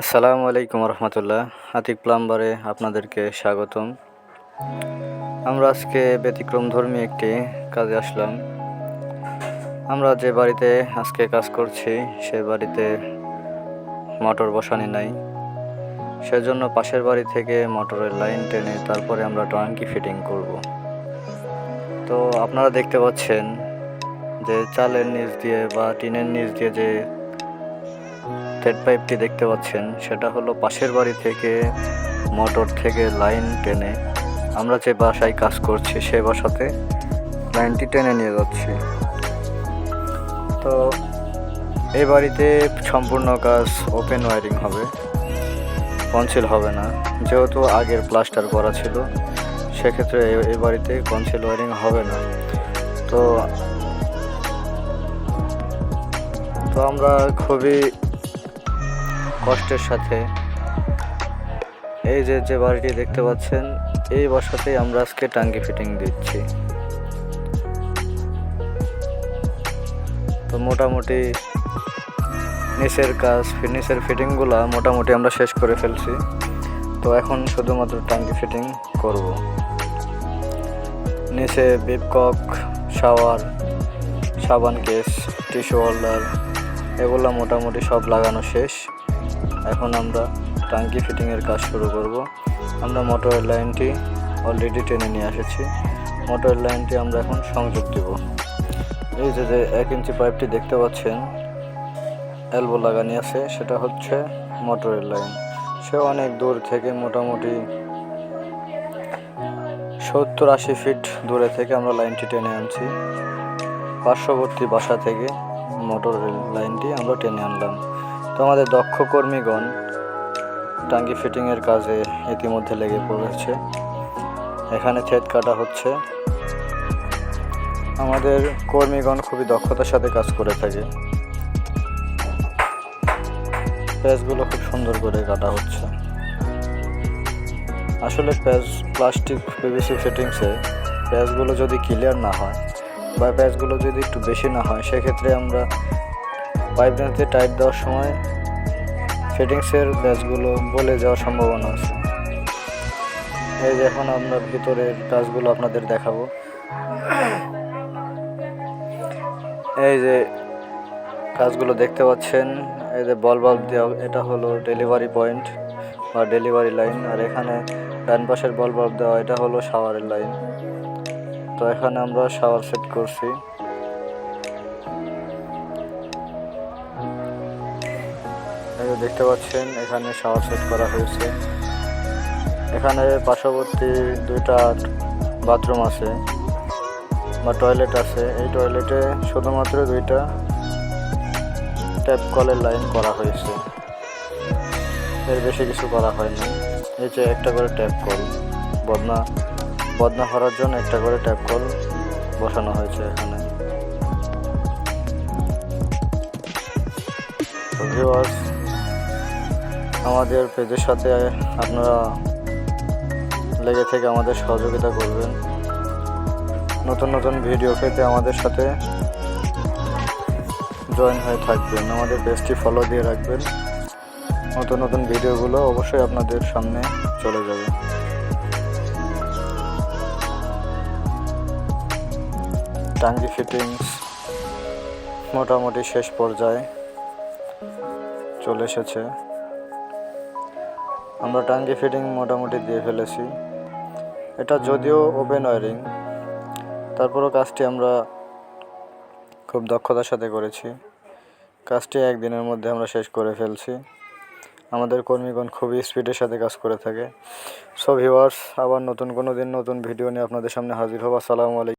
আসসালামু আলাইকুম রহমতুল্লাহ। আতিক প্লাম্বারে আপনাদেরকে স্বাগতম। আমরা আজকে ব্যতিক্রমধর্মী একটি কাজে আসলাম। আমরা যে বাড়িতে আজকে কাজ করছি সে বাড়িতে মোটর বসানি নাই, সেজন্য পাশের বাড়ি থেকে মোটরের লাইন টেনে তারপরে আমরা ট্যাঙ্কি ফিটিং করব। তো আপনারা দেখতে পাচ্ছেন যে চালের নিচ দিয়ে বা টিনের নিচ দিয়ে যে থ্রেড পাইপটি দেখতে পাচ্ছেন, সেটা হলো পাশের বাড়ি থেকে মোটর থেকে লাইন টেনে আমরা যে বাসায় কাজ করছি সে বাসাতে লাইনটি টেনে নিয়ে যাচ্ছি। তো এই বাড়িতে সম্পূর্ণ কাজ ওপেন ওয়্যারিং হবে, কনসিল হবে না, যেহেতু আগের প্লাস্টার করা ছিল সেক্ষেত্রে এই বাড়িতে কনসিল ওয়্যারিং হবে না। তো আমরা খুবই কষ্টের সাথে এই যে বাড়িটি দেখতে পাচ্ছেন এই বাসাতেই আমরা আজকে ট্যাঙ্কি ফিটিং দিচ্ছি। তো মোটামুটি নিচের কাজ নিচের ফিটিংগুলো মোটামুটি আমরা শেষ করে ফেলছি। তো এখন শুধুমাত্র ট্যাঙ্কি ফিটিং করব। নিচে বিপকক, শাওয়ার, সাবান কেস, টিস্যু হোল্ডার এগুলো মোটামুটি সব লাগানো শেষ। এখন আমরা ট্যাঙ্কি ফিটিংয়ের কাজ শুরু করব। আমরা মোটরের লাইনটি অলরেডি টেনে নিয়ে এসেছি। মোটরের লাইনটি আমরা এখন সংযোগ দেব। এই যে 1 ইঞ্চি পাইপটি দেখতে পাচ্ছেন এলবো লাগানি আছে, সেটা হচ্ছে মোটরের লাইন। সে অনেক দূর থেকে মোটামুটি 70-80 ফিট দূরে থেকে আমরা লাইনটি টেনে আনছি। পার্শ্ববর্তী বাসা থেকে মোটরের লাইনটি আমরা টেনে আনলাম। তো আমাদের দক্ষ কর্মীগণ ট্যাঙ্কি ফিটিংয়ের কাজে ইতিমধ্যে লেগে পড়েছে। এখানে থ্রেড কাটা হচ্ছে। আমাদের কর্মীগণ খুবই দক্ষতার সাথে কাজ করে থাকে। প্যাচগুলো খুব সুন্দর করে কাটা হচ্ছে। আসলে প্লাস্টিক পিভিসি ফিটিংসে প্যাচগুলো যদি ক্লিয়ার না হয় বা প্যাচগুলো যদি একটু বেশি না হয়, সেক্ষেত্রে আমরা পাইপ লাইনতে টাইট দেওয়ার সময় ফিটিংসের প্যাচগুলো বলে যাওয়ার সম্ভাবনা আছে। এই যে এখন আমরা ভিতরের কাজগুলো আপনাদের দেখাবো। এই যে কাজগুলো দেখতে পাচ্ছেন, এই যে বল বাল্ব দেওয়া, এটা হলো ডেলিভারি পয়েন্ট বা ডেলিভারি লাইন। আর এখানে ডান পাশের বল বাল্ব দেওয়া, এটা হলো শাওয়ারের লাইন। তো এখানে আমরা শাওয়ার সেট করছি। এই যে দেখতে পাচ্ছেন এখানে শাওয়ার সেট করা হয়েছে। এখানে পার্শ্ববর্তী 2টা বাথরুম আছে বা টয়লেট আছে। এই টয়লেটে শুধুমাত্র 2টা ট্যাপ কলের লাইন করা হয়েছে, এর বেশি কিছু করা হয়নি। এই যে একটা করে ট্যাপ কল, বদনা ভরার জন্য একটা করে ট্যাপ কল বসানো হয়েছে এখানে। তো ভিউয়ার্স, আমাদের পেজের সাথে আপনারা লেগে থেকে আমাদের সহযোগিতা করবেন। নতুন নতুন ভিডিও পেতে আমাদের সাথে জয়েন হয়ে থাকবেন। আমাদের পেজটি ফলো দিয়ে রাখবেন। নতুন নতুন ভিডিওগুলো অবশ্যই আপনাদের সামনে চলে যাবে। ট্যাঙ্কি ফিটিংস মোটামুটি শেষ পর্যায়ে চলে এসেছে। আমরা ট্যাঙ্কি ফিটিং মোটামুটি দিয়ে ফেলেছি। এটা যদিও ওপেন ওয়্যারিং, তারপরও কাজটি আমরা খুব দক্ষতার সাথে করেছি। কাজটি 1 দিনের মধ্যে আমরা শেষ করে ফেলছি। আমাদের কর্মীগণ খুবই স্পিডের সাথে কাজ করে থাকে। সো ভিউয়ার্স, আবার নতুন কোনো দিন নতুন ভিডিও নিয়ে আপনাদের সামনে হাজির হব। আসসালামু আলাইকুম।